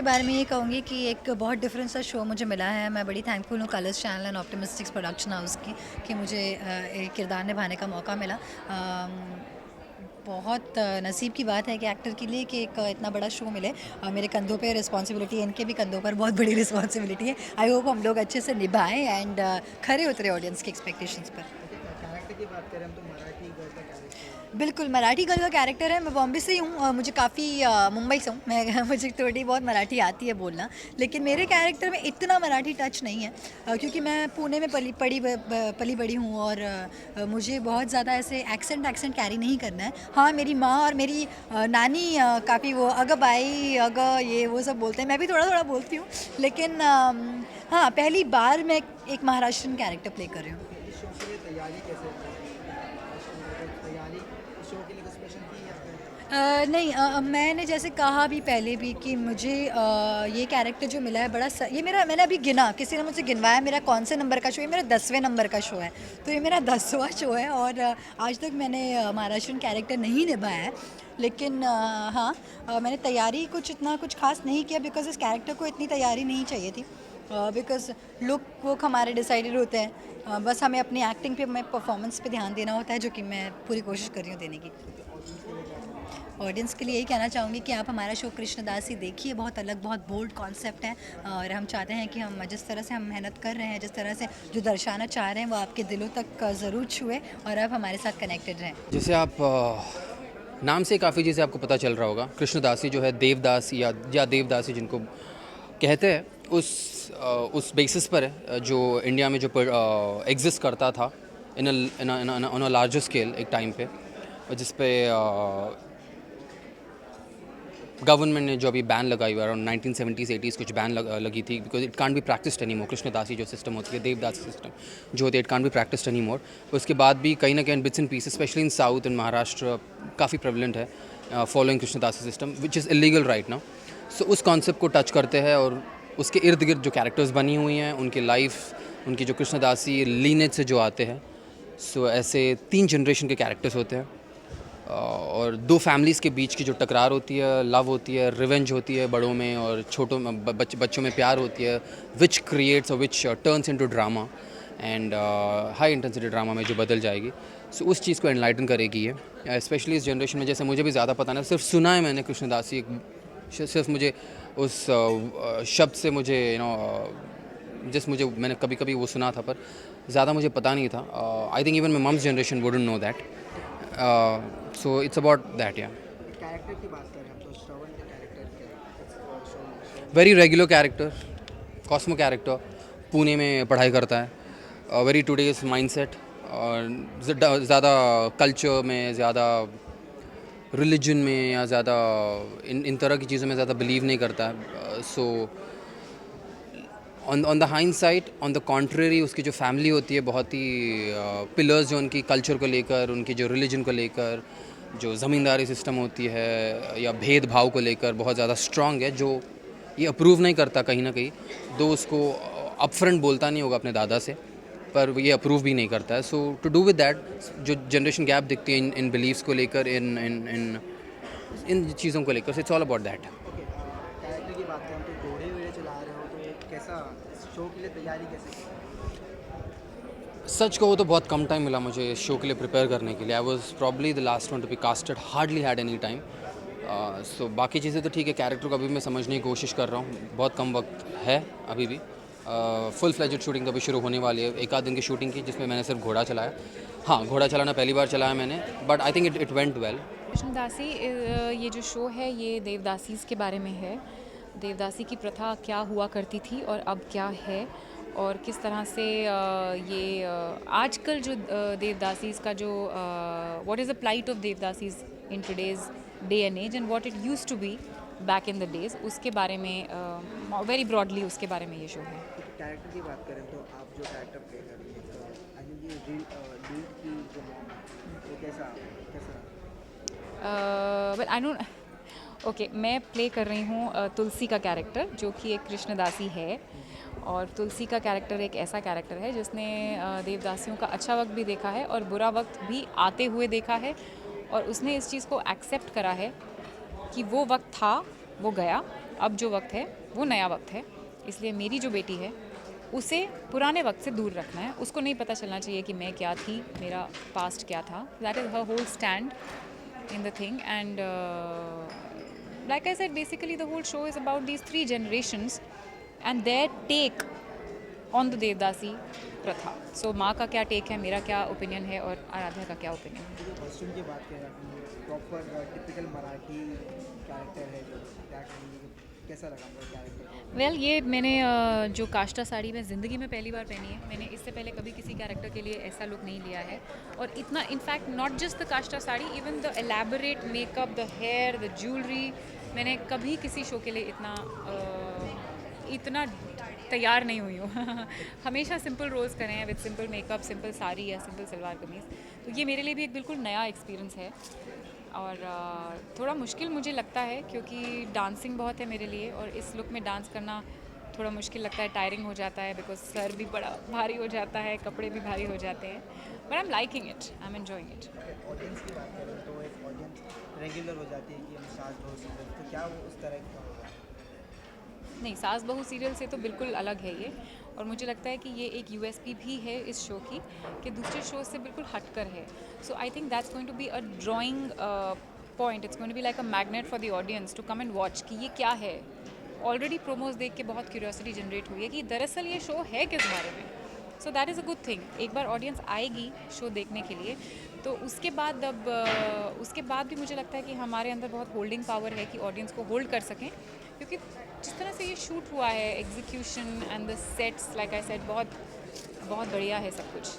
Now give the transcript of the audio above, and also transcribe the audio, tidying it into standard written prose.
बारे में ये कहूँगी कि एक बहुत डिफरेंट सा शो मुझे मिला है। मैं बड़ी थैंकफुल हूँ Colors channel and optimistics production house की कि मुझे एक किरदार निभाने का मौका मिला। बहुत नसीब की बात है कि एक्टर के लिए कि एक इतना बड़ा शो मिले। मेरे कंधों पे रिस्पॉन्सिबिलिटी है, इनके भी कंधों पर बहुत बड़ी रिस्पॉन्सिबिलिटी है। आई होप हम लोग अच्छे से निभाएं एंड खरे उतरे ऑडियंस के एक्सपेक्टेशंस पर। कैरेक्टर की बात करें हम तो मराठी गर्ल का कैरेक्टर है। बिल्कुल, मराठी गर्ल का कैरेक्टर है। मैं बॉम्बे से ही हूँ, मुझे काफ़ी मुंबई से हूँ मैं मुझे थोड़ी बहुत मराठी आती है बोलना, लेकिन मेरे कैरेक्टर में इतना मराठी टच नहीं है क्योंकि मैं पुणे में पली बड़ी हूँ और मुझे बहुत ज़्यादा ऐसे एक्सेंट कैरी नहीं करना है। हाँ, मेरी माँ और मेरी नानी काफ़ी वो अग बाई अग ये वो सब बोलते हैं, मैं भी थोड़ा थोड़ा बोलती हूँ, लेकिन हाँ, पहली बार मैं एक महाराष्ट्रियन कैरेक्टर प्ले कर रही हूँ। ओके, इस शो के लिए तैयारी कैसे होती है? कुछ तैयारी इस शो के लिए कुछ स्पेशल की या फिर नहीं, मैंने जैसे कहा भी पहले भी कि मुझे ये कैरेक्टर जो मिला है ये मेरा मैंने अभी गिना, किसी ने मुझसे गिनवाया मेरा कौन से नंबर का शो है। ये मेरा 10वें नंबर का शो है, तो ये मेरा 10वां शो है और आज तक मैंने महाराष्ट्रियन कैरेक्टर नहीं निभाया है। लेकिन हाँ, मैंने तैयारी कुछ इतना कुछ खास नहीं किया बिकॉज इस कैरेक्टर को इतनी तैयारी नहीं चाहिए थी। बिकॉज लुक वो हमारे डिसाइडेड होते हैं। बस हमें अपनी एक्टिंग पे, हमें परफॉर्मेंस पे ध्यान देना होता है, जो कि मैं पूरी कोशिश कर रही हूँ देने की। ऑडियंस के लिए क्या कहना चाहेंगे? ऑडियंस के लिए यही कहना चाहूँगी कि आप हमारा शो कृष्णदासी देखिए। बहुत अलग, बहुत बोल्ड कॉन्सेप्ट है और हम चाहते हैं कि हम जिस तरह से हम मेहनत कर रहे हैं, जिस तरह से जो दर्शाना चाह रहे हैं, वो आपके दिलों तक ज़रूर छुए और आप हमारे साथ कनेक्टेड रहें। जैसे आप नाम से काफ़ी चीज़ें आपको पता चल रहा होगा। कृष्णदासी जो है देवदास या देवदासी जिनको कहते हैं, उस बेसिस पर है जो इंडिया में जो एग्जिस्ट करता था ऑन अ लार्जर स्केल एक टाइम पे, और जिस पे गवर्नमेंट ने जो अभी बैन लगाई हुई है अराउंड 1970s 80s कुछ बैन लगी थी because it can't be practised any more. Krishnadasi जो सिस्टम होती है, देवदासी सिस्टम जो होती है, it can't be practised any more. उसके बाद भी कहीं ना कहीं bits and pieces specially in south and Maharashtra काफ़ी प्रेवलेंट है following Krishnadasi system which is illegal right now. So उस कॉन्सेप्ट को टच करते हैं और उसके इर्द गिर्द जो कैरेक्टर्स बनी हुई हैं, उनकी लाइफ, उनकी जो कृष्णदासी लीनेज से जो आते हैं, सो ऐसे 3 जनरेशन के कैरेक्टर्स होते हैं और 2 फैमिलीज़ के बीच की जो टकरार होती है, लव होती है, रिवेंज होती है बड़ों में और छोटों में, बच्चों में प्यार होती है, विच क्रिएट्स और which turns into drama and high intensity drama में जो बदल जाएगी। सो उस चीज़ को एनलाइटन करेगी ये, स्पेशली इस जनरेशन में। जैसे मुझे भी ज़्यादा पता नहीं, सिर्फ सुना है मैंने कृष्णदासी, सिर्फ मुझे उस शब्द से मुझे मुझे मैंने कभी कभी वो सुना था, पर ज़्यादा मुझे पता नहीं था। I think even my mum's generation wouldn't know that. So it's about that या कैरेक्टर की बात करें हम तो श्रवण का कैरेक्टर क्या है इस शो में? Shravan very regular character, cosmo character, Pune में पढ़ाई करता है, वेरी टुडेज माइंडसेट और ज़्यादा कल्चर में, ज़्यादा रिलीजन में या ज़्यादा इन तरह की चीज़ों में ज़्यादा बिलीव नहीं करता है। So on the hindsight, on the contrary, उसकी जो फैमिली होती है बहुत ही पिलर्स जो उनकी कल्चर को लेकर, उनकी जो रिलीजन को लेकर, जो ज़मींदारी सिस्टम होती है या भेदभाव को लेकर बहुत ज़्यादा स्ट्रांग है, जो ये अप्रूव नहीं करता कहीं ना कहीं। दो उसको अपफ्रंट बोलता नहीं होगा अपने दादा से, पर वो ये अप्रूव भी नहीं करता है। सो टू डू विद दैट, जो जनरेशन गैप दिखती है इन बिलीव्स को लेकर, इन इन इन इन चीज़ों को लेकर, it's all about that. Okay, character की बात करें तो घोड़े वोड़े चला रहे हो तो कैसा इस शो के लिए तैयारी कैसे की? सच कहो तो बहुत कम टाइम मिला मुझे इस शो के लिए प्रिपेयर करने के लिए। I was probably the last one to be casted, hardly had any time. So बाकी चीज़ें तो ठीक है, कैरेक्टर को अभी मैं समझने की कोशिश कर रहा हूँ, बहुत कम वक्त है अभी भी। फुल फ्लेजेड शूटिंग अभी शुरू होने वाली है, 1 आध दिन की शूटिंग की जिसमें मैंने सिर्फ घोड़ा चलाया। हाँ, घोड़ा चलाना पहली बार चलाया मैंने, but I think it went well. Krishnadasi ये जो शो है ये देवदासीज़ के बारे में है। देवदासी की प्रथा क्या हुआ करती थी और अब क्या है, और किस तरह से ये आजकल जो देवदासीज़ का जो what is the plight of devadasis in today's day and age and what it used to be back in the days, उसके बारे में वेरी ब्रॉडली उसके बारे में ये शो है। कैरेक्टर की बात करें तो आप जो कैरेक्टर प्ले कर रही हैं, आई मीन ये लीड की जो मॉम है वो कैसा कैसा? बट आई डोंट ओके, मैं प्ले कर रही हूँ तुलसी का कैरेक्टर, जो कि एक कृष्णदासी है। और तुलसी का कैरेक्टर एक ऐसा कैरेक्टर है जिसने देवदासियों का अच्छा वक्त भी देखा है और बुरा वक्त भी आते हुए देखा है, और उसने इस चीज़ को एक्सेप्ट करा है कि वो वक्त था, वो गया, अब जो वक्त है वो नया वक्त है, इसलिए मेरी जो बेटी है उसे पुराने वक्त से दूर रखना है। उसको नहीं पता चलना चाहिए कि मैं क्या थी, मेरा पास्ट क्या था। That is her whole stand in the thing, and like I said, basically the whole show is about these 3 generations and their take on the Devdasi प्रथा. So माँ का क्या टेक है, मेरा क्या ओपिनियन है और आराध्या का क्या ओपिनियन है. जो कॉस्ट्यूम की बात करें अपनी प्रॉपर टिपिकल मराठी कैरेक्टर है जो क्या करेंगे, कैसा लगा मेरा कैरेक्टर? वेल ये मैंने जो काष्ठा साड़ी मैं ज़िंदगी में पहली बार पहनी है. मैंने इससे पहले कभी किसी कैरेक्टर के लिए ऐसा लुक नहीं लिया है. और इतना in fact not just the kashta sari, even the elaborate makeup, the hair, the jewellery, मैंने कभी किसी शो के लिए इतना तैयार नहीं हुई हूँ. हमेशा सिंपल रोल्स करे हैं with simple makeup, simple sari या सिंपल सलवार कमीज़. तो ये मेरे लिए भी एक बिल्कुल नया एक्सपीरियंस है और थोड़ा मुश्किल मुझे लगता है क्योंकि डांसिंग बहुत है मेरे लिए और इस लुक में डांस करना थोड़ा मुश्किल लगता है. टायरिंग हो जाता है बिकॉज सर भी बड़ा भारी हो जाता है, कपड़े भी भारी हो जाते हैं. But I am liking it, I am enjoying it. Audience की बात करें तो एक ऑडियंस रेगुलर हो जाती है कि हम सास बहू सीरियल, तो क्या वो उस तरह का होगा? नहीं, सास बहू सीरियल से तो बिल्कुल अलग है ये. और मुझे लगता है कि ये एक यूएसपी भी है इस शो की कि दूसरे शो से बिल्कुल हटकर है. So I think that's going to be a drawing point. It's going to be like a magnet for the audience to come and watch कि ये क्या है. ऑलरेडी प्रोमोज देख के बहुत क्यूरियोसिटी जनरेट हुई है कि दरअसल ये शो है किस बारे में. So that is a good thing. एक बार ऑडियंस आएगी शो देखने के लिए तो उसके बाद भी मुझे लगता है कि हमारे अंदर बहुत होल्डिंग पावर है कि ऑडियंस को होल्ड कर सकें. क्योंकि जिस तरह से ये शूट हुआ है, execution and the sets, like I said, बहुत बहुत बढ़िया है सब कुछ.